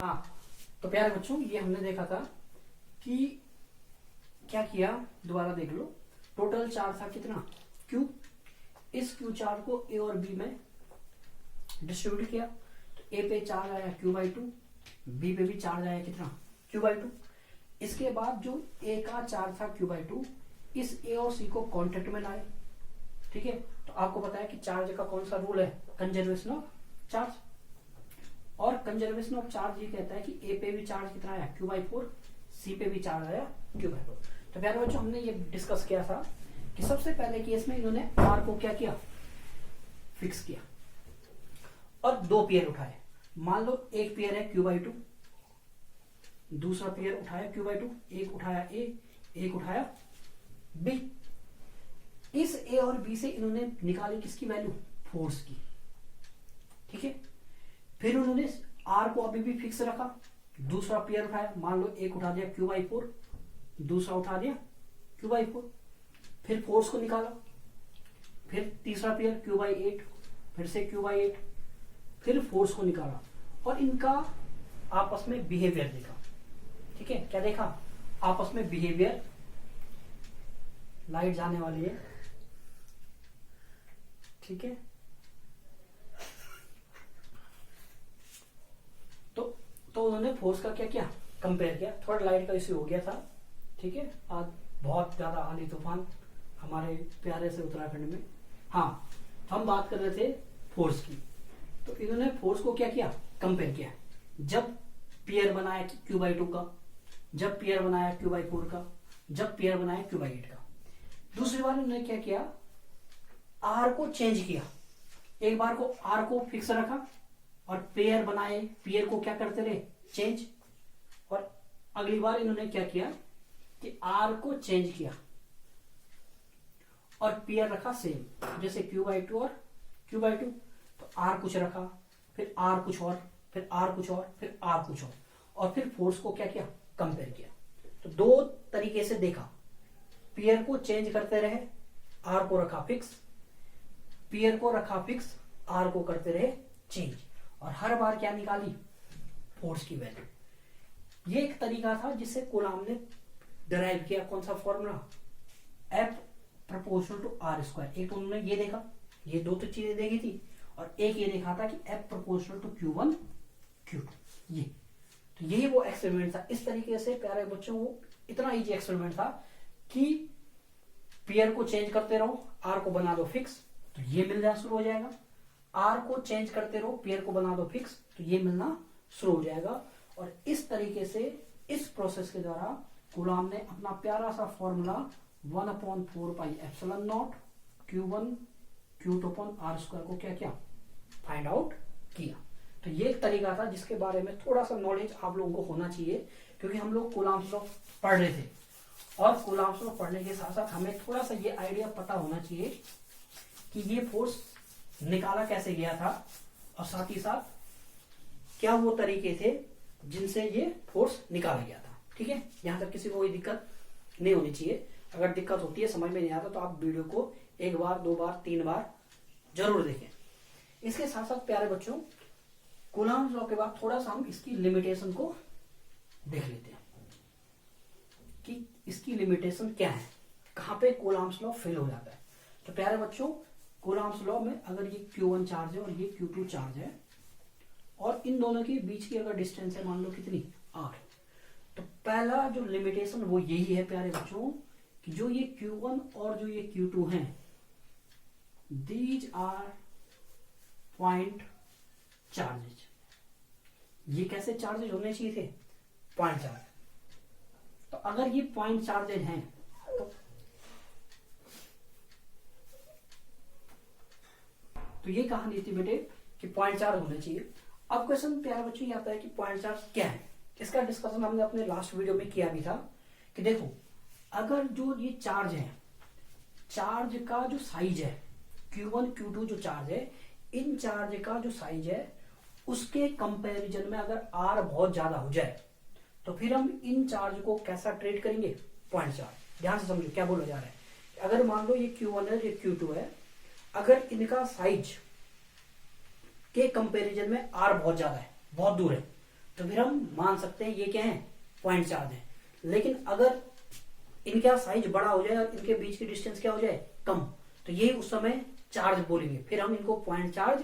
हाँ, तो प्यारे बच्चों ये हमने देखा था कि क्या किया, दोबारा देख लो। टोटल चार्ज था कितना, क्यू। इस क्यू चार्ज को ए और बी में डिस्ट्रीब्यूट किया, तो ए पे चार्ज आया क्यू बाई टू, बी पे भी चार्ज आया कितना, क्यू बाई टू। इसके बाद जो ए का चार्ज था क्यू बाई टू, इस ए और सी को कॉन्टेक्ट में लाए। ठीक है, तो आपको पता है कि चार्ज का कौन सा रूल है, कंजर्वेशन ऑफ चार्ज। और कंजर्वेशन ऑफ चार्ज ये कहता है कि ए पे भी चार्ज कितना आया, क्यू बाई फोर, सी पे भी चार्ज आया क्यू बाई फोर। तो प्यारे बच्चों हमने ये डिस्कस किया था कि सबसे पहले केस में इन्होंने आर को क्या किया, फिक्स किया और दो पेयर उठाए। मान लो एक पेयर है क्यू बाई टू, दूसरा पेयर उठाया क्यू बाई टू, एक उठाया ए, एक उठाया बी। इस ए और बी से इन्होंने निकाली किसकी वैल्यू, फोर्स की। ठीक है, फिर उन्होंने आर को अभी भी फिक्स रखा, दूसरा पेयर उठाया, मान लो एक उठा दिया क्यू बाई फोर, दूसरा उठा दिया क्यू बाई फोर। फिर फोर्स को निकाला, फिर तीसरा पेयर क्यू बाई एट, फिर से क्यू बाई एट, फिर फोर्स को निकाला और इनका आपस में बिहेवियर देखा। ठीक है, क्या देखा, आपस में बिहेवियर। लाइट जाने वाली है, ठीक है। तो उन्होंने फोर्स का क्या किया, कंपेयर किया। थोड़ा लाइट का इश्यू हो गया था, ठीक है, आज बहुत ज्यादा आंधी तूफान हमारे प्यारे से उत्तराखंड में। हाँ, तो हम बात कर रहे थे फोर्स की। तो इन्होंने फोर्स को क्या किया, कंपेयर किया। जब पेयर बनाया क्यू बाई टू का, जब पेयर बनाया क्यू बाई फोर का, जब पेयर बनाया क्यू बाई एट का। दूसरी बार उन्होंने क्या किया, आर को चेंज किया। एक बार को आर को फिक्स रखा और पेयर बनाए, पेयर को क्या करते रहे, चेंज। और अगली बार इन्होंने क्या किया कि आर को चेंज किया और पेयर रखा सेम, जैसे क्यू बाई टू और क्यू बाई टू। तो आर कुछ रखा, फिर आर कुछ और, फिर आर कुछ और, फिर आर कुछ और फिर फोर्स को क्या किया, कंपेयर किया। तो दो तरीके से देखा, पेयर को चेंज करते रहे, आर को रखा फिक्स, पेयर को रखा फिक्स, आर को करते रहे चेंज, और हर बार क्या निकाली, फोर्स की वैल्यू। ये एक तरीका था जिससे कूलाम ने डिराइव किया कौन सा formula, F proportional to R square. एक तो उन्होंने ये देखा, ये दो तो चीजें देखी थी, और एक ये देखा था कि F proportional to Q one Q two. ये तो यही वो एक्सपेरिमेंट था। इस तरीके से प्यारे बच्चों वो इतना इजी एक्सपेरिमेंट था कि पेयर को चेंज करते रहो, आर को बना दो फिक्स, तो ये मिलना शुरू हो जाएगा। आर को चेंज करते रहो, पेयर को बना दो फिक्स, तो ये मिलना शुरू हो जाएगा। और इस तरीके से इस प्रोसेस के द्वारा कूलाम ने अपना प्यारा सा formula 1/4 pi epsilon naught Q1 Q2 upon R square को क्या किया, फाइंड आउट किया। तो ये एक तरीका था जिसके बारे में थोड़ा सा नॉलेज आप लोगों को होना चाहिए, क्योंकि हम लोग कूलाम्स लॉ पढ़ रहे थे, और कूलाम्स लॉ पढ़ने के साथ साथ हमें थोड़ा सा ये आइडिया पता होना चाहिए कि ये फोर्स निकाला कैसे गया था, और साथ ही साथ क्या वो तरीके थे जिनसे ये फोर्स निकाला गया था। ठीक है, यहां तक किसी को कोई दिक्कत नहीं होनी चाहिए। अगर दिक्कत होती है, समझ में नहीं आता, तो आप वीडियो को एक बार, दो बार, तीन बार जरूर देखें। इसके साथ साथ प्यारे बच्चों, कूलाम्स लॉ के बाद थोड़ा सा हम इसकी लिमिटेशन को देख लेते हैं कि इसकी लिमिटेशन क्या है, कहां पे कूलाम्स लॉ फेल हो जाता है। तो प्यारे बच्चों, कूलाम्स लॉ में अगर ये Q1 चार्ज है और ये Q2 चार्ज है, और इन दोनों के बीच की अगर डिस्टेंस है मान लो कितनी, R, तो पहला जो लिमिटेशन वो यही है प्यारे बच्चों कि जो ये Q1 और जो ये Q2 हैं, दीज आर पॉइंट चार्जेज। ये कैसे चार्जेज होने चाहिए थे, पॉइंट चार्ज। तो अगर ये पॉइंट चार्जेज हैं तो ये कहानी थी बेटे कि पॉइंट चार्ज होने चाहिए। अब क्वेश्चन प्यारे बच्चों ये आता है कि पॉइंट चार्ज क्या है। इसका डिस्कशन हमने अपने लास्ट वीडियो में किया भी था कि देखो, अगर जो ये चार्ज है, चार्ज का जो साइज है, Q1 Q2 जो चार्ज है, इन चार्ज का जो साइज है उसके कंपैरिजन में अगर R बहुत ज्यादा हो जाए, तो फिर हम इन चार्ज को कैसा ट्रीट करेंगे, पॉइंट चार्ज। ध्यान से समझो क्या बोला जा रहा है। अगर मान लो ये Q1 है, ये Q2 है, अगर इनका साइज के कंपैरिजन में R बहुत ज्यादा है, बहुत दूर है, तो फिर हम मान सकते हैं ये क्या है, पॉइंट चार्ज है। लेकिन अगर इनका साइज बड़ा हो जाए और इनके बीच की डिस्टेंस क्या हो जाए, कम, तो यही उस समय चार्ज बोलेंगे, फिर हम इनको पॉइंट चार्ज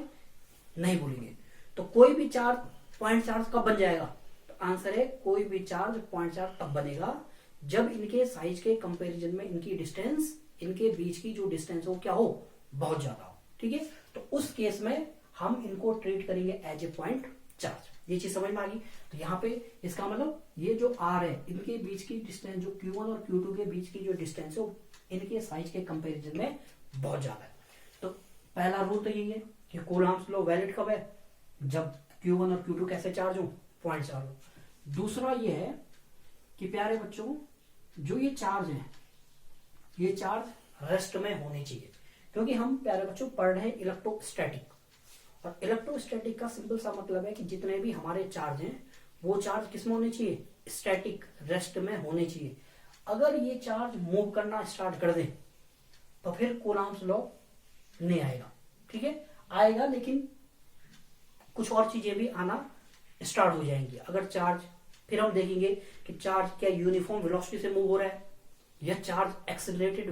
नहीं बोलेंगे। तो कोई भी चार्ज पॉइंट चार्ज कब बन जाएगा, तो आंसर है कोई भी चार्ज पॉइंट चार्ज तब बनेगा जब इनके साइज के कंपैरिजन में इनकी डिस्टेंस, इनके बीच की जो डिस्टेंस हो क्या हो, बहुत ज्यादा हो। ठीक है, तो उस केस में हम इनको ट्रीट करेंगे एज ए पॉइंट चार्ज। ये चीज समझ में आ गई। तो यहाँ पे इसका मतलब ये जो आर है, इनके बीच की डिस्टेंस जो Q1 और Q2 के बीच की जो डिस्टेंस है वो इनके साइज के कंपैरिजन में बहुत ज्यादा है। तो पहला रूल तो यही है कि कूलम्ब्स लॉ वैलिड कब है, जब Q1 और Q2 कैसे चार्ज हो, पॉइंट चार्ज हो। दूसरा ये है कि प्यारे बच्चों जो ये चार्ज है, ये चार्ज रेस्ट में होने चाहिए, क्योंकि हम प्यारे बच्चों पढ़ रहे हैं इलेक्ट्रोस्टैटिक, और इलेक्ट्रोस्टैटिक का सिंपल सा मतलब है कि जितने भी हमारे चार्ज हैं वो चार्ज किस में होने चाहिए, स्टैटिक, रेस्ट में होने चाहिए। अगर ये चार्ज मूव करना स्टार्ट कर दे तो फिर कूलम्ब्स लॉ नहीं आएगा। ठीक है, आएगा लेकिन कुछ और चीजें भी आना स्टार्ट हो जाएंगी। अगर चार्ज, फिर हम देखेंगे कि चार्ज क्या यूनिफॉर्म वेलोसिटी से मूव हो रहा है या चार्ज एक्सेलरेटेड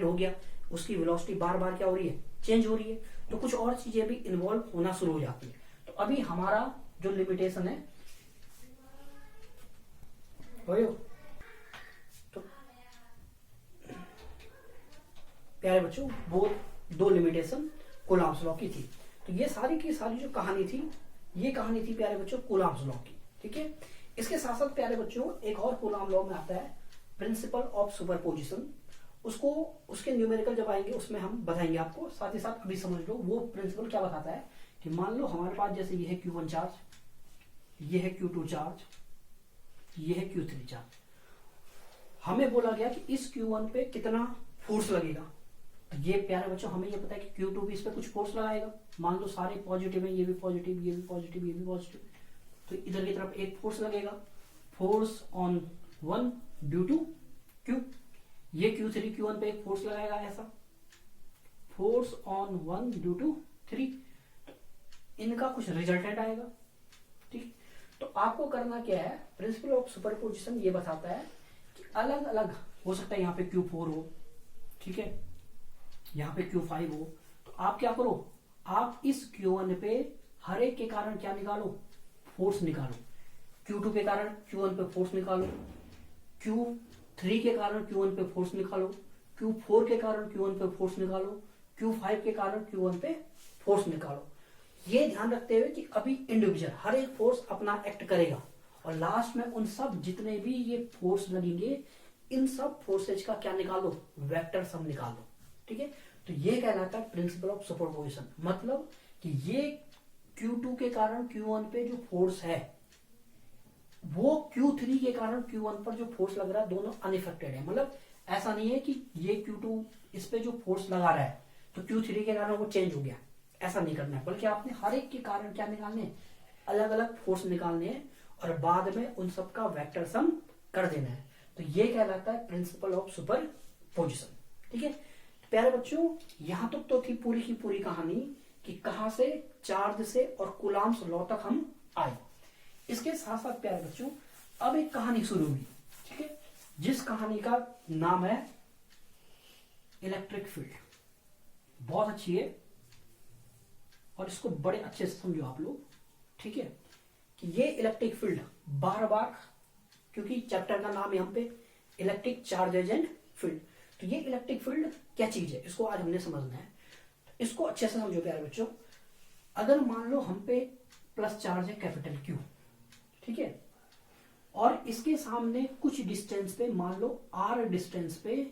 हो गया, उसकी वेलोसिटी बार बार क्या हो रही है, चेंज हो रही है। तो कुछ और चीजें भी इन्वॉल्व होना शुरू हो जाती है। तो अभी हमारा जो लिमिटेशन है तो प्यारे बच्चों वो दो लिमिटेशन कूलम्ब्स लॉ की थी। तो ये सारी की सारी जो कहानी थी, ये कहानी थी प्यारे बच्चों कूलम्ब्स लॉ की। ठीक है, इसके साथ साथ प्यारे बच्चों एक और कूलम्ब लॉ में आता है प्रिंसिपल ऑफ सुपरपोजिशन। उसको, उसके न्यूमेरिकल जब आएंगे उसमें हम बताएंगे आपको। साथ ही साथ अभी समझ लो वो प्रिंसिपल क्या बताता है कि मान लो हमारे पास जैसे ये है Q1 चार्ज, ये है Q2 चार्ज, ये है Q3 चार्ज। हमें बोला गया कि इस Q1 पे कितना फोर्स लगेगा। तो ये प्यारे बच्चों हमें ये पता है कि Q2 भी इस पे कुछ फोर्स लगाएगा। मान लो सारे पॉजिटिव है, ये भी पॉजिटिव, ये भी पॉजिटिव, ये भी पॉजिटिव, तो इधर की तरफ एक फोर्स लगेगा, force on 1 due to Q। ये Q3 Q1 पे एक फोर्स लगाएगा ऐसा, फोर्स ऑन 1 ड्यू टू 3, इनका कुछ रिजल्टेंट आएगा। ठीक, तो आपको करना क्या है, प्रिंसिपल ऑफ सुपरपोजिशन ये बताता है कि अलग अलग हो सकता है, यहाँ पे Q4 हो, ठीक है, यहाँ पे Q5 हो, तो आप क्या करो, आप इस Q1 पे हर एक के कारण क्या निकालो, फोर्स निकालो। Q2 के कारण Q1 पे फोर्स निकालो, Q3 के कारण Q1 पे फोर्स निकालो, Q4 के कारण Q1 पे फोर्स निकालो, Q5 के कारण Q1 पे फोर्स निकालो। ये ध्यान रखते हुए कि अभी इंडिविजुअल हर एक फोर्स अपना एक्ट करेगा और लास्ट में उन सब जितने भी ये फोर्स लगेंगे इन सब फोर्सेज का क्या निकालो, वेक्टर सम निकालो। ठीक है, तो ये कहलाता है प्रिंसिपल ऑफ सुपरपोजिशन। मतलब कि ये Q2 के कारण Q1 पे जो फोर्स है वो Q3 के कारण Q1 पर जो फोर्स लग रहा है दोनों अनइफेक्टेड है। मतलब ऐसा नहीं है कि ये Q2 इस पे जो फोर्स लगा रहा है तो Q3 के कारण वो चेंज हो गया, ऐसा नहीं करना है, बल्कि आपने हर एक के कारण क्या निकालने, अलग अलग फोर्स निकालने हैं और बाद में उन सब का वेक्टर सम कर देना है। तो ये कहलाता है प्रिंसिपल ऑफ सुपरपोजिशन। ठीक है, तो प्यारे बच्चों यहां तक तो थी पूरी की पूरी कहानी कि कहां से चार्ज से और कूलम्ब्स लॉ तक हम आए। इसके साथ साथ प्यारे बच्चों अब एक कहानी शुरू हुई, ठीक है, जिस कहानी का नाम है इलेक्ट्रिक फील्ड। बहुत अच्छी है और इसको बड़े अच्छे से समझो आप लोग। ठीक है, कि ये इलेक्ट्रिक फील्ड बार बार, क्योंकि चैप्टर का नाम यहाँ पे इलेक्ट्रिक चार्जेज एंड फील्ड, तो ये इलेक्ट्रिक फील्ड क्या चीज है इसको आज हमने समझना है। इसको अच्छे से समझो प्यारे बच्चों। अगर मान लो हम पे प्लस चार्ज है कैपिटल Q, ठीक है, और इसके सामने कुछ डिस्टेंस पे, मान लो R डिस्टेंस पे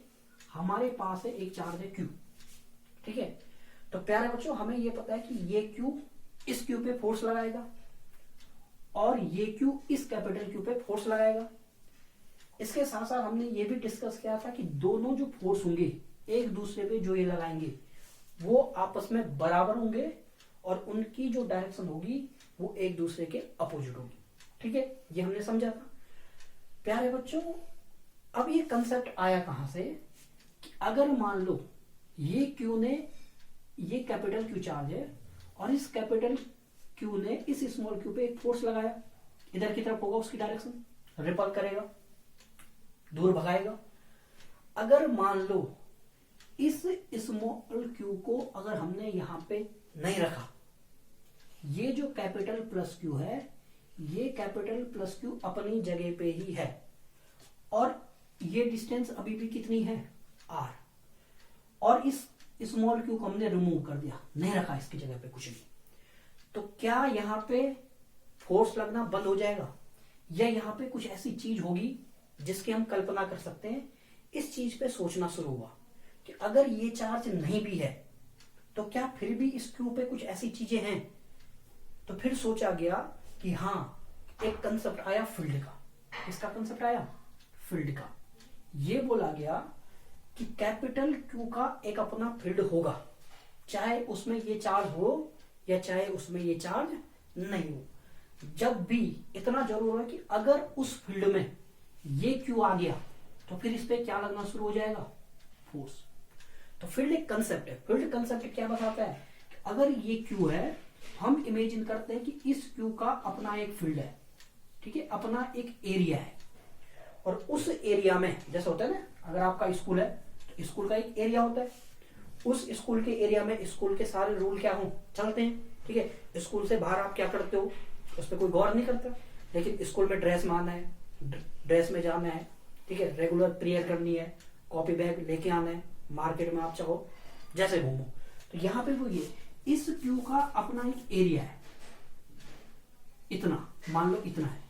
हमारे पास है एक चार्ज है Q। ठीक है, तो प्यारे बच्चों हमें ये पता है कि ये Q इस Q पे फोर्स लगाएगा और ये Q इस कैपिटल Q पे फोर्स लगाएगा। इसके साथ साथ हमने ये भी डिस्कस किया था कि दोनों जो फोर्स होंगे एक दूसरे पे जो ये लगाएंगे वो आपस में बराबर होंगे और उनकी जो डायरेक्शन होगी वो एक दूसरे के अपोजिट होगी। ठीक है, ये हमने समझा था। प्यारे बच्चों अब ये कंसेप्ट आया कहां से कि अगर मान लो ये Q ने, ये कैपिटल Q चार्ज है और इस कैपिटल क्यू ने इस स्मॉल क्यू पे एक फोर्स लगाया, इधर की तरफ होगा उसकी डायरेक्शन, रिपल करेगा, दूर भगाएगा। अगर मान लो इस स्मॉल क्यू को अगर हमने यहां पे नहीं रखा, ये जो कैपिटल प्लस क्यू है, ये कैपिटल प्लस क्यू अपनी जगह पे ही है, और ये डिस्टेंस अभी भी कितनी है, r, और इस स्मॉल क्यू को हमने रिमूव कर दिया, नहीं रखा इसकी जगह पे कुछ भी, तो क्या यहां पे फोर्स लगना बंद हो जाएगा, या यहां पे कुछ ऐसी चीज होगी जिसकी हम कल्पना कर सकते हैं। इस चीज पे सोचना शुरू हुआ कि अगर ये चार्ज नहीं भी है तो क्या फिर भी इस क्यू पे कुछ ऐसी चीजें हैं। तो फिर सोचा गया कि हाँ, एक कंसेप्ट आया फील्ड का। किसका कंसेप्ट आया, फील्ड का। ये बोला गया कि कैपिटल क्यू का एक अपना फील्ड होगा, चाहे उसमें ये चार्ज हो या चाहे उसमें ये चार्ज नहीं हो। जब भी इतना जरूर है कि अगर उस फील्ड में ये क्यू आ गया तो फिर इस पे क्या लगना शुरू हो जाएगा, फोर्स। तो फील्ड एक कंसेप्ट है। फील्ड कंसेप्ट क्या बताता है कि अगर ये क्यू है, हम इमेजिन करते हैं कि इस क्यू का अपना एक फील्ड है, ठीक है, अपना एक एरिया है, और उस एरिया में जैसे होता है ना, अगर आपका स्कूल है तो स्कूल का एक एरिया होता है, उस स्कूल के एरिया में स्कूल के सारे रूल क्या हो, चलते हैं, ठीक है। स्कूल से बाहर आप क्या करते हो उस पर कोई गौर नहीं करता, लेकिन स्कूल में ड्रेस मारना है, ड्रेस में जाना है, ठीक है, रेगुलर प्रेयर करनी है, कॉपी बैग लेके आना है, मार्केट में आप चाहो जैसे घूमो। तो यहाँ पे वो ये इस क्यू का अपना एक एरिया है, इतना मान लो इतना है,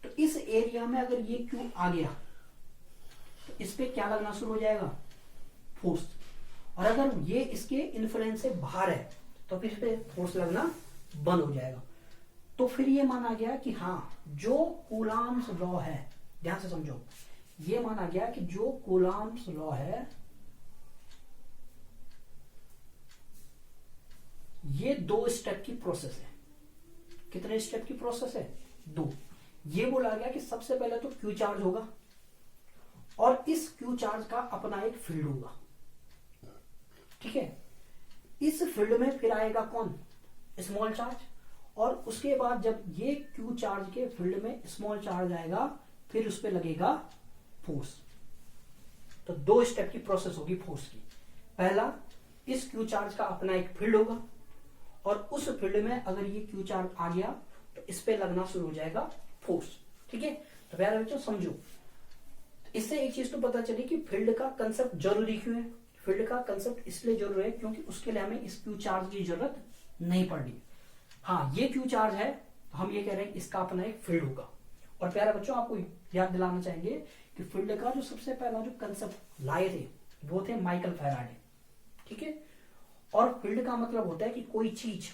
तो इस एरिया में अगर ये क्यू आ गया तो इस पे क्या लगना शुरू हो जाएगा, फोर्स। और अगर ये इसके इन्फ्लुएंस से बाहर है तो फिर इस पे फोर्स लगना बंद हो जाएगा। तो फिर ये माना गया कि हाँ, जो कूलाम्स लॉ है, ध्यान से समझो, ये माना गया कि जो कूलाम्स लॉ है ये 2 स्टेप की प्रोसेस है। कितने स्टेप की प्रोसेस है, 2। ये बोला गया कि सबसे पहले तो क्यू चार्ज होगा और इस क्यू चार्ज का अपना एक फील्ड होगा, ठीक है। इस फील्ड में फिर आएगा कौन, स्मॉल चार्ज, और उसके बाद जब ये क्यू चार्ज के फील्ड में स्मॉल चार्ज आएगा फिर उस पर लगेगा फोर्स। तो 2 स्टेप की प्रोसेस होगी फोर्स की। पहला, इस क्यू चार्ज का अपना एक फील्ड होगा और उस फील्ड में अगर ये क्यू चार्ज आ गया तो इस पे लगना शुरू हो जाएगा फोर्स, ठीक है। तो प्यारे बच्चों समझो, इससे एक चीज तो पता चली कि फील्ड का कंसेप्ट जरूरी क्यों है। फील्ड का कंसेप्ट इसलिए जरूरी है क्योंकि उसके लिए हमें इस क्यू चार्ज की जरूरत नहीं पड़ रही। हाँ, ये क्यू चार्ज है तो हम ये कह रहे हैं इसका अपना एक फील्ड होगा। और प्यारे बच्चों, आपको याद दिलाना चाहेंगे कि फील्ड का जो सबसे पहला जो कंसेप्ट लाए थे वो थे माइकल फैराडे, ठीक है। और फील्ड का मतलब होता है कि कोई चीज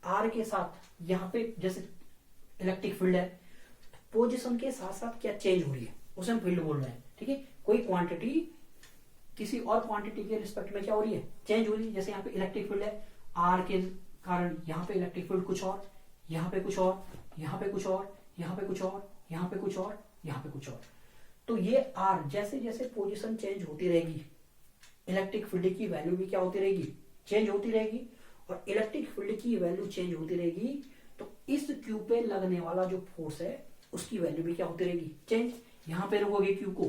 आर के साथ, यहाँ पे जैसे इलेक्ट्रिक फील्ड है, पोजीशन के साथ साथ क्या चेंज हो रही है उसे हम फील्ड बोल रहे हैं, ठीक है। कोई क्वांटिटी किसी और क्वांटिटी के रिस्पेक्ट में क्या हो रही है, चेंज हो रही है। जैसे यहाँ पे इलेक्ट्रिक फील्ड है, आर के कारण यहाँ पे इलेक्ट्रिक फील्ड कुछ और, यहाँ पे कुछ और, यहाँ पे कुछ और, यहाँ पे कुछ और, यहाँ पे कुछ और, यहाँ पे कुछ और। तो ये आर जैसे जैसे पोजीशन चेंज होती रहेगी, इलेक्ट्रिक फील्ड की वैल्यू भी क्या होती रहेगी, चेंज होती रहेगी। और इलेक्ट्रिक फील्ड की वैल्यू चेंज होती रहेगी तो इस क्यू पे लगने वाला जो फोर्स है उसकी वैल्यू भी क्या होती रहेगी, चेंज। यहाँ पे रोकोगे क्यू को,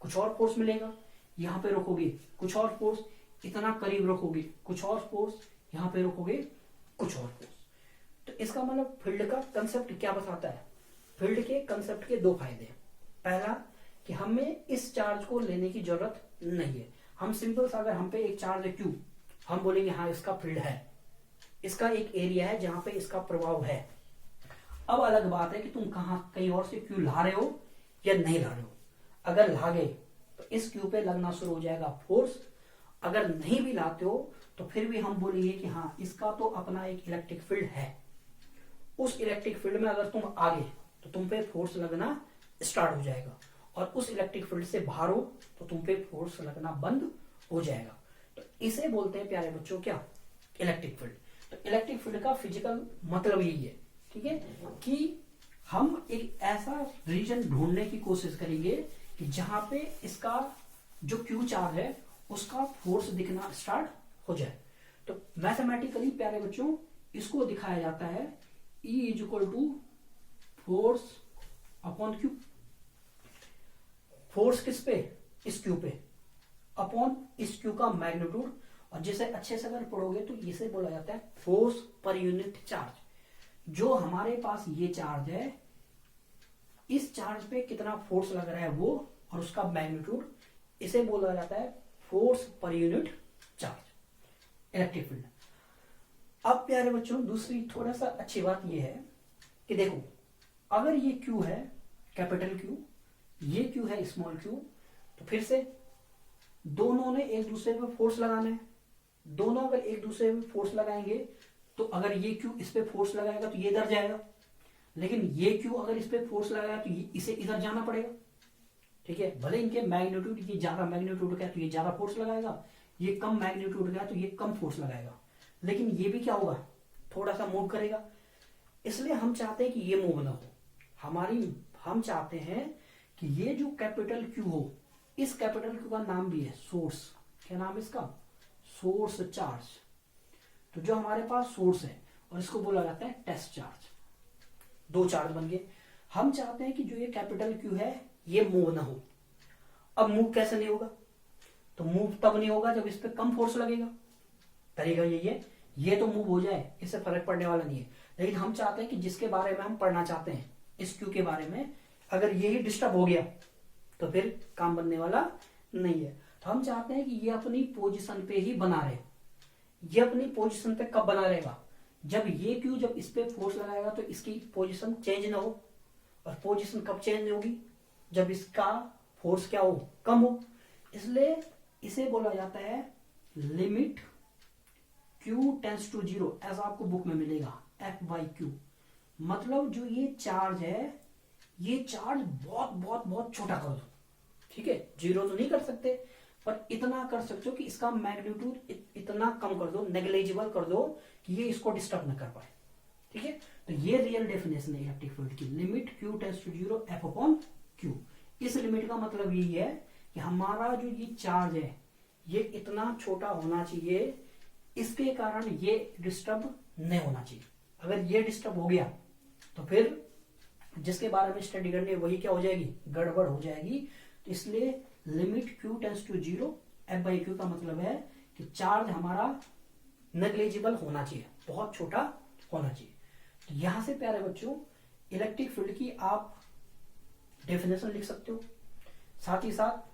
कुछ और फोर्स मिलेगा, यहाँ पे रोकोगे कुछ और फोर्स, इतना करीब रखोगे कुछ और फोर्स, यहाँ पे रोकोगे कुछ और फोर्स। तो इसका मतलब फील्ड का कंसेप्ट क्या बताता है, फील्ड के कंसेप्ट के 2 फायदे हैं। पहला कि हमें इस चार्ज को लेने की जरूरत नहीं है। हम सिंपल सा, अगर हम पे एक चार्ज है क्यू, हम बोलेंगे हाँ इसका फील्ड है, इसका एक एरिया है जहां पे इसका प्रभाव है। अब अलग बात है कि तुम कहीं और से क्यू ला रहे हो या नहीं ला रहे हो। अगर ला गए तो इस क्यू पे लगना शुरू हो जाएगा फोर्स। अगर नहीं भी लाते हो तो फिर भी हम बोलेंगे कि हाँ इसका तो अपना एक इलेक्ट्रिक फील्ड है। उस इलेक्ट्रिक फील्ड में अगर तुम आ गए तो तुम पे फोर्स लगना स्टार्ट हो जाएगा, और उस इलेक्ट्रिक फील्ड से बाहर हो तो तुम पे फोर्स लगना बंद हो जाएगा। तो इसे बोलते हैं प्यारे बच्चों क्या, इलेक्ट्रिक फील्ड। तो इलेक्ट्रिक फील्ड का फिजिकल मतलब यही है, ठीक है, कि हम एक ऐसा रीजन ढूंढने की कोशिश करेंगे कि जहां पे इसका जो क्यू चार्ज है उसका फोर्स दिखना स्टार्ट हो जाए। तो मैथमेटिकली प्यारे बच्चों इसको दिखाया जाता है E is equal to force upon Q. फोर्स किस पे? इस क्यू पे, अपॉन इस क्यू का मैग्नीट्यूड। और जिसे अच्छे से अगर पढ़ोगे तो इसे बोला जाता है फोर्स पर यूनिट चार्ज। जो हमारे पास ये चार्ज है, इस चार्ज पे कितना फोर्स लग रहा है वो, और उसका मैग्नीट्यूड, इसे बोला जाता है force per unit charge, electric field. अब प्यारे बच्चों दूसरी थोड़ा सा अच्छी बात यह है कि देखो, अगर ये Q है कैपिटल Q, ये Q है स्मॉल q, तो फिर से दोनों ने एक दूसरे पे फोर्स लगाना है। दोनों अगर एक दूसरे पे फोर्स लगाएंगे तो अगर ये Q इस पे फोर्स लगाएगा तो ये इधर जाएगा, लेकिन ये Q अगर इस पे फोर्स लगाएगा तो इसे इधर जाना पड़ेगा। ठीक है, भले इनके मैग्नीट्यूड, ये ज्यादा मैग्नीट्यूड का है तो ये ज्यादा फोर्स लगाएगा, ये कम मैग्नीट्यूड का है तो ये कम फोर्स लगाएगा, लेकिन ये भी क्या होगा, थोड़ा सा मूव करेगा। इसलिए हम चाहते हैं कि ये मूव ना हो। हम चाहते हैं कि ये जो कैपिटल Q हो, इस कैपिटल Q का नाम भी है सोर्स। क्या नाम है इसका? Source charge. तो जो हमारे पास सोर्स है और इसको बोला जाता है टेस्ट चार्ज। दो चार्ज बन गए। हम चाहते हैं कि जो ये कैपिटल Q है ये मूव ना हो। अब मूव कैसे नहीं होगा? तो मूव तब नहीं होगा जब इस पे कम फोर्स लगेगा। तरीका यही है, ये तो मूव हो जाए, इससे फर्क पड़ने वाला नहीं है। लेकिन हम चाहते हैं कि जिसके बारे में हम पढ़ना चाहते हैं, इस Q के बारे में, अगर यही डिस्टर्ब हो गया तो फिर काम बनने वाला नहीं है। तो हम चाहते हैं कि ये अपनी पोजीशन पे ही बना रहे। ये अपनी पोजीशन पे कब बना रहेगा? जब ये Q जब इस पे फोर्स लगाएगा तो इसकी पोजीशन चेंज ना हो। और पोजीशन कब चेंज होगी? जब इसका फोर्स क्या हो, कम हो। इसलिए इसे बोला जाता है लिमिट Q टेंड्स टू 0, ऐसा आपको बुक में मिलेगा F/Q। मतलब जो ये चार्ज है, ये चार्ज बहुत बहुत बहुत छोटा कर दो। ठीक है, 0 तो नहीं कर सकते, पर इतना कर सकते हो कि इसका मैग्नीट्यूड इतना कम कर दो, नेग्लिजिबल कर दो कि ये इसको डिस्टर्ब न कर पाए। ठीक है, तो ये रियल डेफिनेशन है इलेक्ट्रिक फील्ड की, limit Q tends to 0 F/Q। इस लिमिट का मतलब यही है कि हमारा जो ये चार्ज है ये इतना छोटा होना चाहिए, इसके कारण ये डिस्टर्ब नहीं होना चाहिए। अगर ये डिस्टर्ब हो गया तो फिर जिसके बारे में स्टडी करनी है वही क्या हो जाएगी, गड़बड़ हो जाएगी। तो इसलिए limit Q tends to 0 F/Q का मतलब है कि चार्ज हमारा नेग्लिजिबल होना चाहिए, बहुत छोटा होना चाहिए। तो यहां से प्यारे बच्चों इलेक्ट्रिक फील्ड की आप डेफिनेशन लिख सकते हो। साथ ही साथ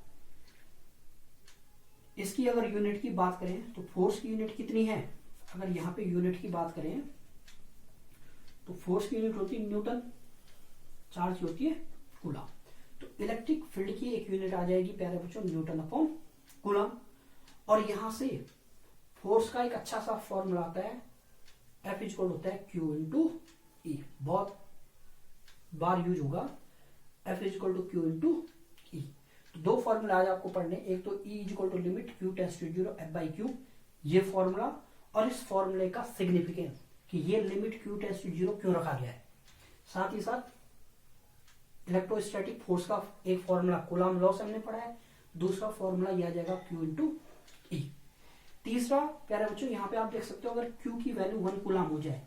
इसकी अगर यूनिट की बात करें तो फोर्स की यूनिट कितनी है? अगर यहां पे यूनिट की बात करें तो फोर्स की यूनिट होती है न्यूटन, चार्ज की होती है कूलम। तो इलेक्ट्रिक फील्ड की एक यूनिट आ जाएगी प्यारे बच्चों न्यूटन अपॉन कूलम। और यहां से फोर्स का एक अच्छा सा फॉर्मूला आता है, F इक्वल होता है Q इंटू E। बहुत बार यूज होगा, F equal to Q into E। तो दो फॉर्मूला आज आपको पढ़ने, एक तो E equal to limit Q tends to 0 F/Q, ये फॉर्मूला, और इस फॉर्मूले का सिग्निफिकेंस कि ये लिमिट Q टेंड्स टू 0 क्यों रखा गया है। साथ ही साथ इलेक्ट्रोस्टैटिक फोर्स का एक फॉर्मूला कूलम लॉ से हमने पढ़ा है, दूसरा फॉर्मूला यह आ जाएगा Q इंटू E। तीसरा प्यारे बच्चों यहाँ पे आप देख सकते हो, अगर Q की वैल्यू 1 कूलम हो जाए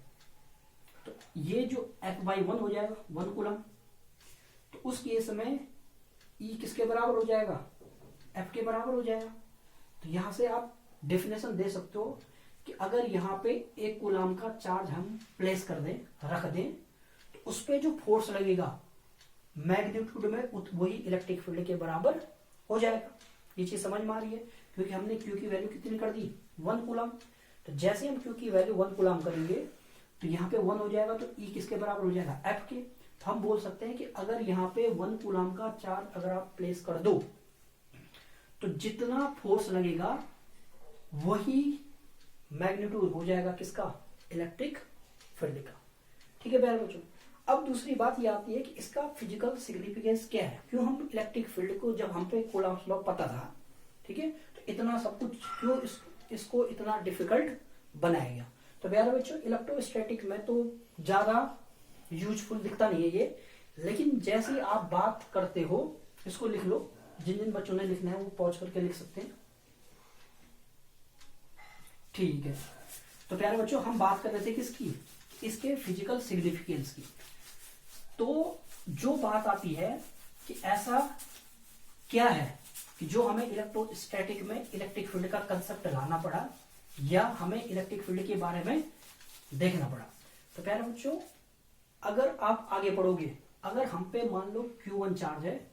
तो ये जो F/1 हो जाएगा 1 कूलम। तो उस केस में E किसके बराबर हो जाएगा, F के बराबर हो जाएगा। तो यहां से आप डेफिनेशन दे सकते हो कि अगर यहाँ पे 1 कूलम का चार्ज हम प्लेस कर दें, रख दें, तो उस पे जो फोर्स लगेगा मैग्नीट्यूड में वही इलेक्ट्रिक फील्ड के बराबर हो जाएगा। ये चीज समझ में आ रही है, क्योंकि हमने Q की वैल्यू कितनी कर दी, 1 कूलम। तो जैसे हम Q की वैल्यू 1 कूलम करेंगे तो यहाँ पे 1 हो जाएगा, तो E किसके बराबर हो जाएगा, F के। तो हम बोल सकते हैं कि अगर यहाँ पे 1 कूलम का चार्ज अगर आप प्लेस कर दो तो जितना फोर्स लगेगा वही मैग्नीट्यूड हो जाएगा किसका, इलेक्ट्रिक फील्ड का। ठीक है प्यारे बच्चों, अब दूसरी बात ये आती है कि इसका फिजिकल सिग्निफिकेंस क्या है, क्यों हम इलेक्ट्रिक फील्ड को, जब हम पे कूलम्स लॉ पता था, ठीक है, तो इतना सब कुछ क्यों इसको इतना डिफिकल्ट बनाया गया। तो प्यारे बच्चों इलेक्ट्रोस्टैटिक में तो ज्यादा यूजफुल दिखता नहीं है ये, लेकिन जैसे आप बात करते हो इसको लिख लो, जिन जिन बच्चों ने लिखना है वो पॉज करके लिख सकते हैं। ठीक है, तो प्यारे बच्चों हम बात कर रहे थे किसकी, इसके फिजिकल सिग्निफिकेंस की। तो जो बात आती है कि ऐसा क्या है कि जो हमें इलेक्ट्रोस्टैटिक में इलेक्ट्रिक फील्ड का कंसेप्ट लाना पड़ा या हमें इलेक्ट्रिक फील्ड के बारे में देखना पड़ा। तो प्यारे बच्चों अगर आप आगे पढ़ोगे, अगर हम पे मान लो Q1 चार्ज है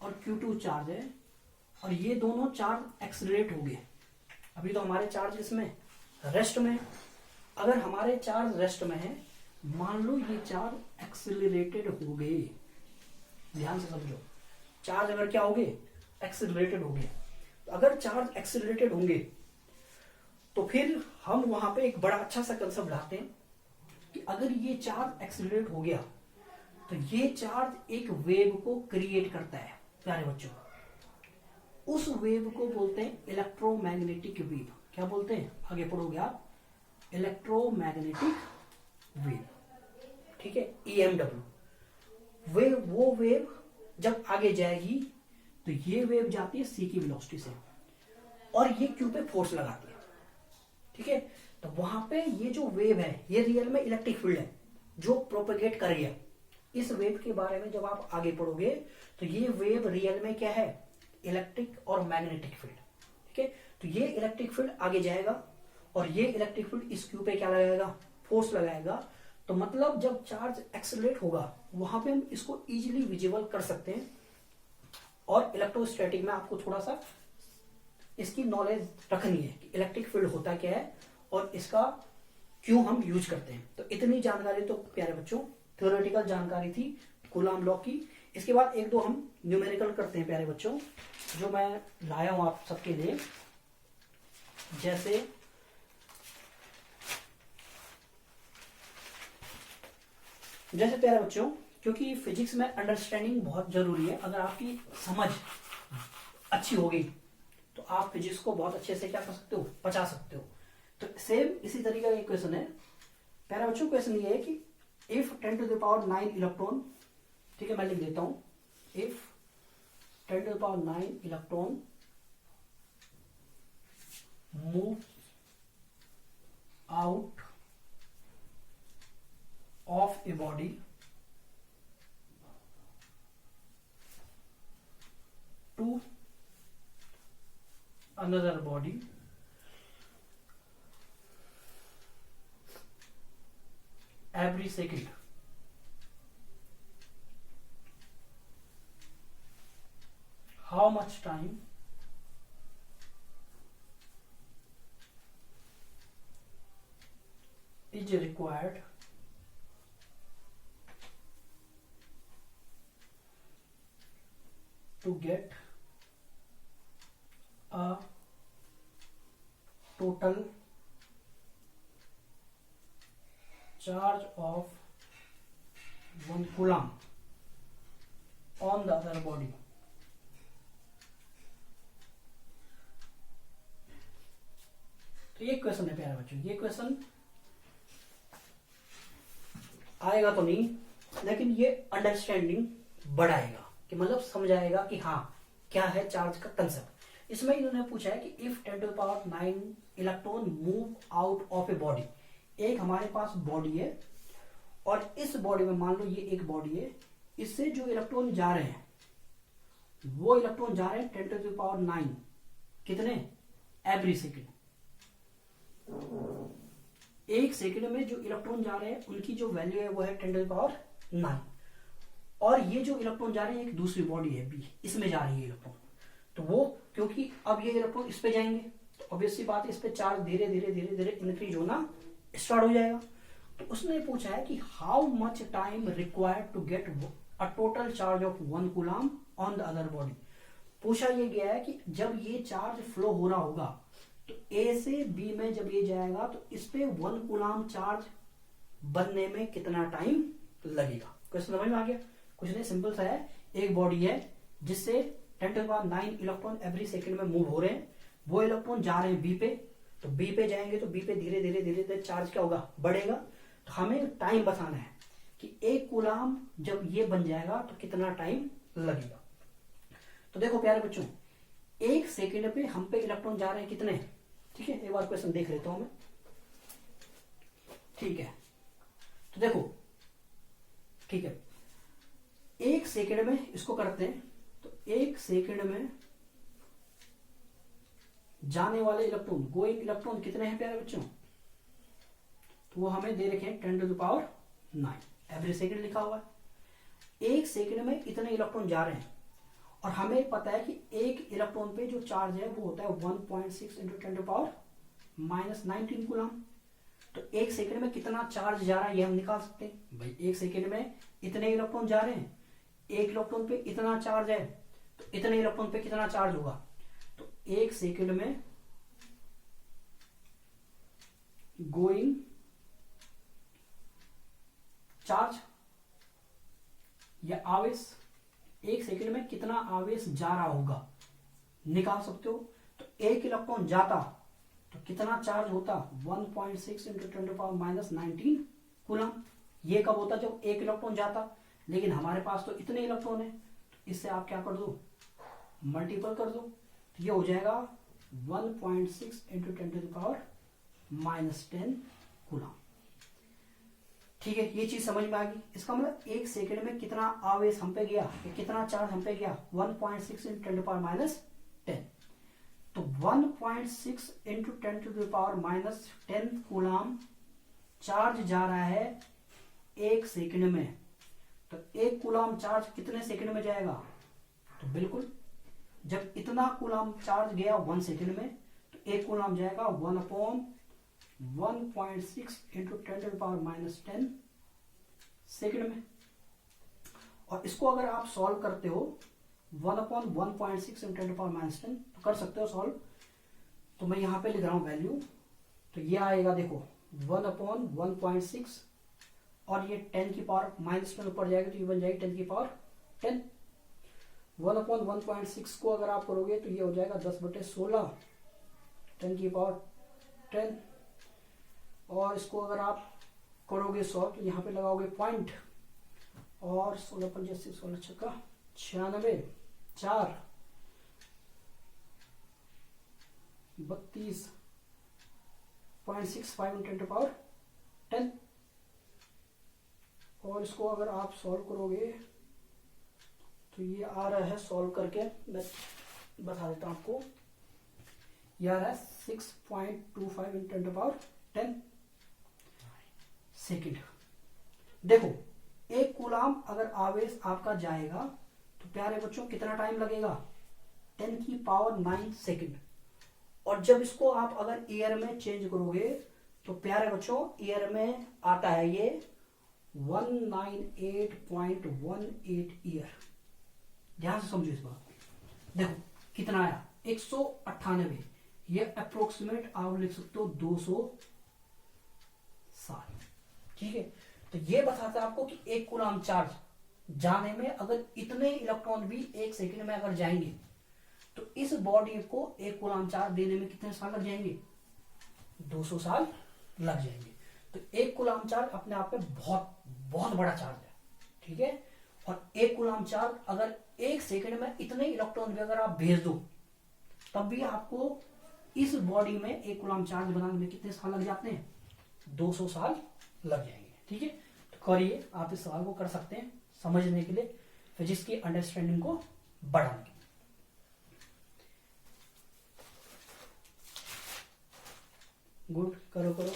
और Q2 चार्ज है और ये दोनों चार्ज एक्सेलरेट हो गए, अभी तो हमारे चार्ज इसमें रेस्ट में, अगर हमारे चार्ज रेस्ट में है, मान लो ये चार्ज एक्सेलरेटेड हो गए, ध्यान से समझो, चार्ज अगर क्या हो गए, एक्सेलरेटेड हो गए। तो अगर चार्ज एक्सेलरेटेड होंगे तो फिर हम वहां पे एक बड़ा अच्छा सा कंसेप्ट लाते हैं कि अगर ये चार्ज एक्सेलरेट हो गया तो ये चार्ज एक वेव को क्रिएट करता है प्यारे बच्चों। उस वेव को बोलते हैं इलेक्ट्रोमैग्नेटिक वेव। क्या बोलते हैं, आगे पढ़ोगे आप, इलेक्ट्रोमैग्नेटिक वेव, ठीक है, EMW। वो वेव जब आगे जाएगी तो ये वेव जाती है c की वेलोसिटी से और ये Q पे फोर्स लगाती है, ठीक है। तो वहां पे ये जो वेव है ये रियल में इलेक्ट्रिक फील्ड है जो प्रोपेगेट कर रही है। इस वेव के बारे में जब आप आगे पढ़ोगे तो ये वेव रियल में क्या है, इलेक्ट्रिक और मैग्नेटिक फील्ड, ठीक है। तो ये इलेक्ट्रिक फील्ड आगे जाएगा और ये इलेक्ट्रिक फील्ड इस Q पे क्या लगाएगा, फोर्स लगाएगा। तो मतलब जब चार्ज एक्सेलरेट होगा वहां पे हम इसको इजीली विजिबल कर सकते हैं। और इलेक्ट्रोस्टैटिक में आपको थोड़ा सा इसकी नॉलेज रखनी है कि इलेक्ट्रिक फील्ड होता क्या है और इसका क्यों हम यूज करते हैं। तो इतनी जानकारी तो प्यारे बच्चों थ्योरेटिकल जानकारी थी कूलाम लॉ की। इसके बाद एक दो हम न्यूमेरिकल करते हैं प्यारे बच्चों, जो मैं लाया हूं आप सबके लिए। जैसे प्यारे बच्चों, क्योंकि फिजिक्स में अंडरस्टैंडिंग बहुत जरूरी है। अगर आपकी समझ अच्छी होगी तो आप फिजिक्स को बहुत अच्छे से क्या कर सकते हो, पचा सकते हो। तो सेम इसी तरीके का एक क्वेश्चन है प्यारे बच्चों। क्वेश्चन ये है कि if 10 to the power 9 electron, ठीक है मैं लिख देता हूं, if 10 to the power 9 electron move out of a body to another body every second, how much time is required to get a total charge of 1 coulomb on the other body। तो ये question है प्यारे बच्चों। ये question आएगा तो नहीं, लेकिन ये अंडरस्टैंडिंग बढ़ाएगा कि मतलब समझाएगा कि हाँ क्या है चार्ज का कंसेप्ट। इसमें इन्होंने पूछा है कि if 10 to the power 9 electron move out of a body, एक हमारे पास बॉडी है और इस बॉडी में मान लो ये एक बॉडी है, इससे जो इलेक्ट्रॉन जा रहे हैं वो इलेक्ट्रॉन जा रहे हैं 10 to the power 9 कितने, एवरी सेकेंड। एक सेकेंड में जो इलेक्ट्रॉन जा रहे हैं उनकी जो वैल्यू है वो है 10 to the power 9। और ये जो इलेक्ट्रॉन जा रहे हैं एक दूसरी बॉडी है बी, इसमें जा रही है इलेक्ट्रॉन। तो वो क्योंकि अब ये इलेक्ट्रॉन इस पे जाएंगे तो ऑब्वियस सी बात है इस पे चार्ज धीरे धीरे धीरे धीरे इंक्रीज होना स्टार्ट हो जाएगा। तो उसने पूछा है कि how much time required to get a total charge of 1 coulomb on the other body. पूछा ये गया है कि जब ये चार्ज फ्लो हो रहा होगा तो ए से बी में जब ये जाएगा तो इस पे 1 कूलम चार्ज बनने में कितना टाइम लगेगा। क्वेश्चन समझ में आ गया? कुछ नहीं, सिंपल सा है। एक बॉडी है जिससे 10 to the power 9 electron every second में मूव हो रहे हैं, वो इलेक्ट्रॉन जा रहे हैं बी पे, तो बी पे जाएंगे तो बी पे धीरे धीरे धीरे धीरे चार्ज क्या होगा, बढ़ेगा। तो हमें टाइम बताना है कि 1 कूलम जब ये बन जाएगा तो कितना टाइम लगेगा। तो देखो प्यारे बच्चों, 1 सेकंड पे हम पे इलेक्ट्रॉन जा रहे हैं कितने, ठीक है। एक बार क्वेश्चन देख लेता हूं मैं। ठीक है, तो देखो, ठीक है, 1 सेकेंड में इसको करते हैं, तो 1 सेकेंड में जाने वाले इलेक्ट्रॉन, गोइंग इलेक्ट्रॉन कितने हैं प्यारे बच्चों? तो वो हमें दे रखे हैं 10⁹9 एवरी सेकेंड लिखा हुआ है। 1 सेकेंड में इतने इलेक्ट्रॉन जा रहे हैं, और हमें पता है कि एक इलेक्ट्रॉन पे जो चार्ज है वो होता है 1.6 × 10⁻19 कूलम। तो 1 सेकेंड में कितना चार्ज जा रहा है ये हम निकाल सकते हैं। भाई 1 सेकेंड में इतने इलेक्ट्रॉन जा रहे हैं, एक इलेक्ट्रॉन पे इतना चार्ज है, तो इतने इलेक्ट्रॉन पे कितना चार्ज होगा? तो 1 सेकेंड में गोइंग चार्ज या आवेश, 1 सेकेंड में कितना आवेश जा रहा होगा निकाल सकते हो। तो एक इलेक्ट्रॉन जाता तो कितना चार्ज होता? 1.6 × 10⁻19 कूलम। ये कब होता? जब एक इलेक्ट्रॉन जाता। लेकिन हमारे पास तो इतने इलेक्ट्रॉन है, तो इससे आप क्या कर दो? मल्टीपल कर दो। तो ये हो जाएगा 1.6 × 10⁻10 कूलम। ठीक है, ये चीज समझ में आ गई। इसका मतलब 1 सेकेंड में कितना आवेश हम पे गया, कितना चार्ज हम पे गया? 1.6 × 10⁻10। तो 1.6 × 10⁻10 कूलम चार्ज जा रहा है 1 सेकेंड में। तो 1 कूलम चार्ज कितने सेकेंड में जाएगा? तो बिल्कुल, जब इतना कूलम चार्ज गया 1 सेकेंड में, तो 1 कूलम जाएगा 1/1.6 × 10⁻10 सेकेंड में। और इसको अगर आप सॉल्व करते हो 1/1.6 × 10⁻10 तो कर सकते हो सॉल्व। तो मैं यहां पे लिख रहा हूं वैल्यू, तो ये आएगा देखो 1/1.6 और ये 10 की पावर -10 ऊपर जाएगा तो ये बन जाएगी 10 की पावर 10। 1/1.6 को अगर आप करोगे तो ये हो जाएगा 10/16 10 की पावर 10। और इसको अगर आप करोगे सॉल्व तो यहाँ पे लगाओगे पॉइंट, और 16 × 5 = 16 × 96 4 32.65 × 10⁻10। और इसको अगर आप सॉल्व करोगे तो ये आ रहा है, सॉल्व करके मैं बता देता हूं आपको, ये आ रहा है 6.25 × 10⁻10 सेकेंड। देखो 1 कूलम अगर आवेश आपका जाएगा तो प्यारे बच्चों कितना टाइम लगेगा? 10 की पावर 9 सेकेंड। और जब इसको आप अगर ईयर में चेंज करोगे तो प्यारे बच्चों ईयर में आता है ये 198.18 ईयर। ध्यान से समझो इस बात। देखो कितना आया? 198। ये अप्रोक्सीमेट आप लिख सकते हो 200 साल। ठीक है, तो ये बताता है आपको कि 1 कूलम चार्ज जाने में अगर इतने इलेक्ट्रॉन भी 1 सेकेंड में अगर जाएंगे तो इस बॉडी को 1 कूलम चार्ज देने में कितने साल लग जाएंगे? 200 साल लग जाएंगे। तो 1 कूलम चार्ज अपने आप में बहुत बहुत बड़ा चार्ज है। ठीक है, और 1 कूलम चार्ज अगर 1 सेकेंड में इतने इलेक्ट्रॉन भी अगर आप भेज दो तब भी आपको इस बॉडी में 1 कूलम चार्ज बनाने में कितने साल लग जाते हैं? 200 साल लग जाएंगे। ठीक है, तो करिए, आप इस सवाल को कर सकते हैं समझने के लिए, फिजिक्स की अंडरस्टैंडिंग को बढ़ाने के लिए। गुड, करो करो।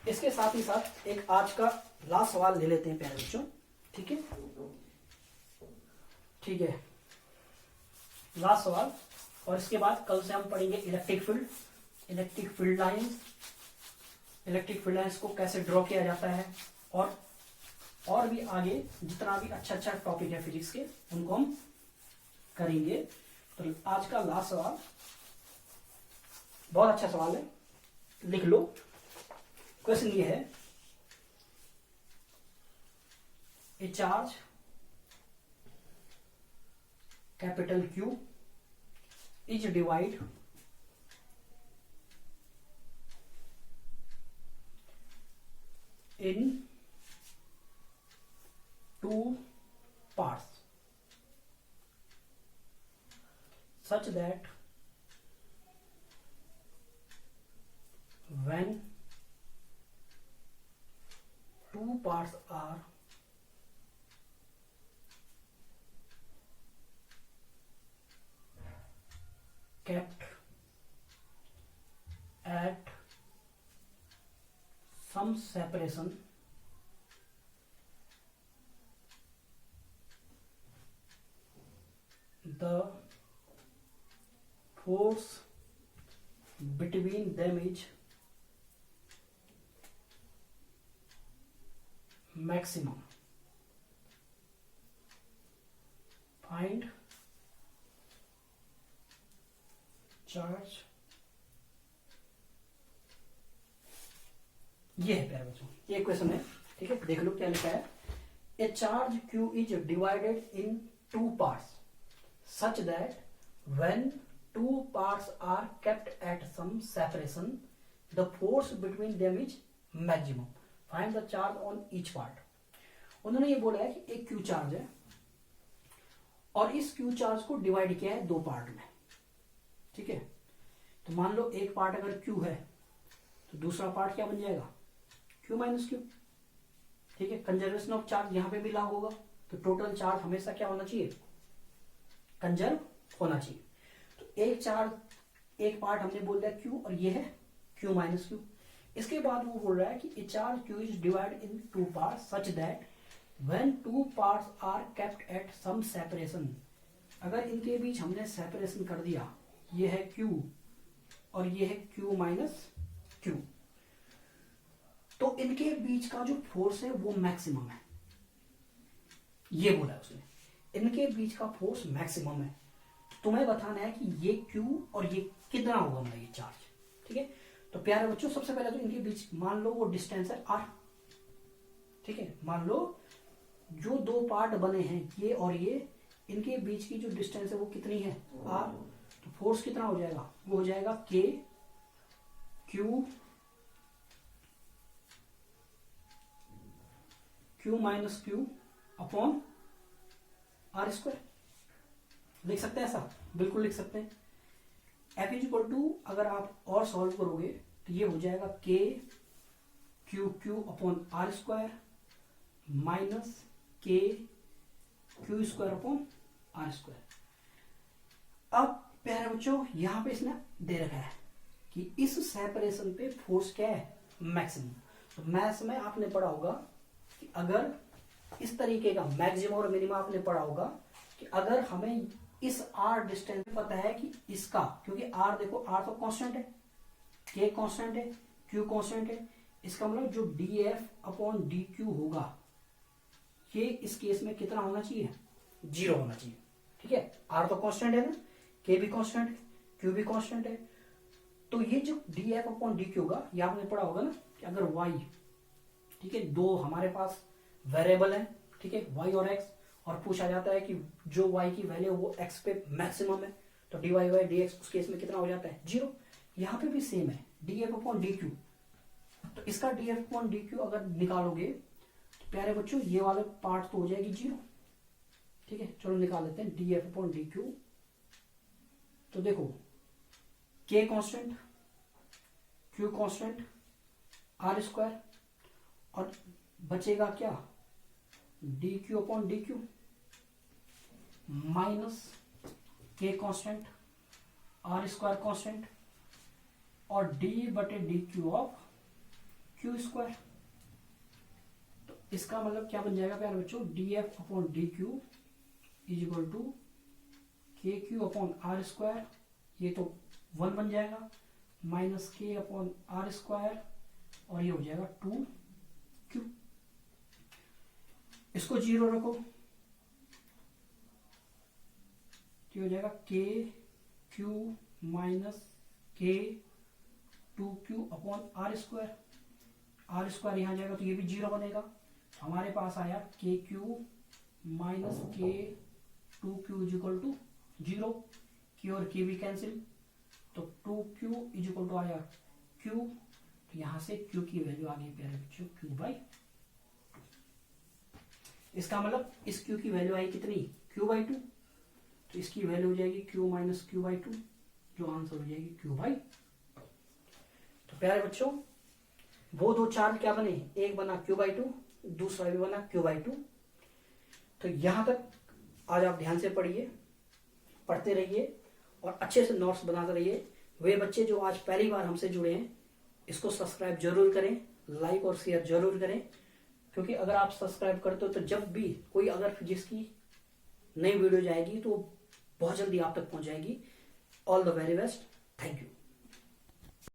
इसके साथ ही साथ एक आज का लास्ट सवाल ले लेते हैं प्यारे बच्चों। ठीक है, ठीक है, लास्ट सवाल। और इसके बाद कल से हम पढ़ेंगे electric field, electric field lines, electric field lines को कैसे ड्रॉ किया जाता है, और भी आगे जितना भी अच्छा अच्छा टॉपिक है फिजिक्स के उनको हम करेंगे। तो आज का लास्ट सवाल बहुत अच्छा सवाल है, लिख लो। क्वेश्चन ये है, a charge capital Q is divide in 2 such that when two parts are kept at some separation, the force between them is maximum. Find charge, ये है प्यारे बच्चों, ये क्वेश्चन है, ठीक है, देख लो क्या लिखा है। A charge Q is divided in two parts such that when two parts are kept at some separation the force between them is maximum. Find the charge on each part. उन्होंने ये बोला है कि एक Q चार्ज है और इस Q charge को डिवाइड किया है दो पार्ट में, ठीक है। तो मान लो एक पार्ट अगर Q है तो दूसरा पार्ट क्या बन जाएगा, Q माइनस Q, ठीक है। कंजर्वेशन ऑफ चार्ज यहां पे भी लागू होगा, तो टोटल चार्ज हमेशा क्या होना चाहिए, कंजर्व होना चाहिए। तो एक चार्ज, एक पार्ट हमने बोल दिया Q और ये है Q माइनस Q। इसके बाद वो बोल रहा है कि a charge Q is divide in two parts such that when two parts are kept at some separation, अगर इनके बीच हमने सेपरेशन कर दिया, ये है Q और ये है Q माइनस Q, तो इनके बीच का जो फोर्स है वो मैक्सिमम है, ये बोला है उसने, इनके बीच का फोर्स मैक्सिमम है। तुम्हें बताना है कि ये Q और ये कितना होगा हमारा ये चार्ज, ठीक है। तो प्यारे बच्चों सबसे पहले तो इनके बीच मान लो वो डिस्टेंस है R, ठीक है। मान लो जो दो पार्ट बने हैं ये और ये, इनके बीच की जो डिस्टेंस है वो कितनी है R, तो फोर्स कितना हो जाएगा, वो हो जाएगा K Q minus Q upon R square. लिख सकते हैं ऐसा, बिल्कुल लिख सकते हैं। F इज इक्वल टू, अगर आप और सॉल्व करोगे तो ये हो जाएगा K Q upon R square minus K Q square upon R square. अब प्यारे बच्चों यहां पे इसने दे रखा है कि इस सेपरेशन पे फोर्स क्या है, मैक्सिमम। तो मैथ्स में आपने पढ़ा होगा कि अगर इस तरीके का मैक्सिमम और मिनिमम आपने पढ़ा होगा कि अगर हमें इस R डिस्टेंस पता है कि इसका, क्योंकि R देखो R तो कांस्टेंट है, K कांस्टेंट है, Q कांस्टेंट है, इसका मतलब जो dF अपॉन dQ होगा ये इस केस में कितना होना चाहिए, 0 होना चाहिए, ठीक है। R तो कांस्टेंट है ना, K भी कांस्टेंट है, Q भी कांस्टेंट है, तो ये जो dF अपॉन dQ होगा ये आपने पढ़ा होगा ना कि अगर y, ठीक है, दो हमारे पास वेरिएबल है, ठीक है, y और x, और पूछा जाता है कि जो y की वैल्यू वो x पे मैक्सिमम है, तो dy बाई dx उस केस में कितना हो जाता है, 0। यहाँ पे भी सेम है df अपॉन dq, तो इसका df अपॉन dq अगर निकालोगे तो प्यारे बच्चों ये वाले पार्ट तो हो जाएगी 0, ठीक है। चलो निकाल लेते हैं df अपॉन dq। तो देखो k constant, q constant, r square, और बचेगा क्या, dq upon dq minus k constant, r square constant, और d बटे dq ऑफ q स्क्वायर। तो इसका मतलब क्या बन जाएगा प्यारे बच्चों, df upon dq is equal to kq upon r square, ये तो 1 बन जाएगा, minus k upon r square, और ये हो जाएगा 2q। इसको 0 रखो तो हो जाएगा k q minus k 2q upon r square. r square यहां जाएगा तो ये भी 0 बनेगा, तो हमारे पास आया k q minus k 2q is equal to 0, k और k भी कैंसिल, तो 2q इज इक्वल टू आया q, तो यहां से q की वैल्यू आ गई प्यारे बच्चों q बाई, इसका मतलब इस q की वैल्यू आई कितनी, q बाई 2। तो इसकी वैल्यू हो जाएगी q minus Q by two, जो आंसर हो जाएगी q बाई। तो प्यारे बच्चों वो दो चार्ज क्या बने, एक बना q बाई टू, दूसरा भी बना q बाई टू। तो यहां तक आज आप ध्यान से पढ़िए, पढ़ते रहिए और अच्छे से नोट्स बनाते रहिए। वे बच्चे जो आज पहली बार हमसे जुड़े हैं इसको सब्सक्राइब जरूर करें, लाइक और शेयर जरूर करें, क्योंकि अगर आप सब्सक्राइब करते हो तो जब भी कोई अगर फिजिक्स की नई वीडियो जाएगी तो बहुत जल्दी आप तक पहुंच जाएगी। All the very best, thank you.